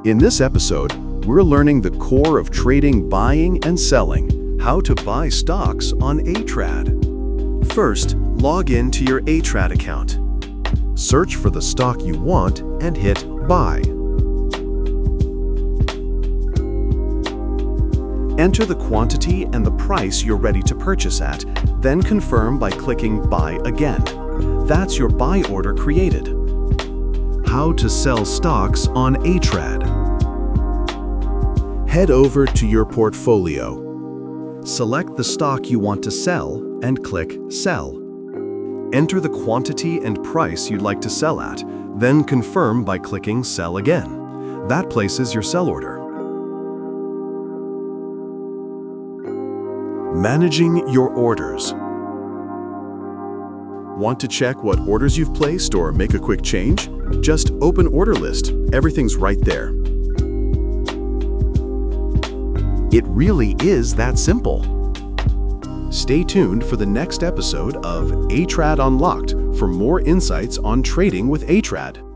In this episode, we're learning the core of trading, buying, and selling, how to buy stocks on ATrad. First, log in to your ATrad account. Search for the stock you want and hit Buy. Enter the quantity and the price you're ready to purchase at, then confirm by clicking Buy Again. That's your buy order created. How to sell stocks on ATrad. Head over to your portfolio. Select the stock you want to sell and click Sell. Enter the quantity and price you'd like to sell at, then confirm by clicking Sell Again. That places your sell order. Managing your orders. Want to check what orders you've placed or make a quick change? Just open Order List. Everything's right there. It really is that simple. Stay tuned for the next episode of ATrad Unlocked for more insights on trading with ATrad.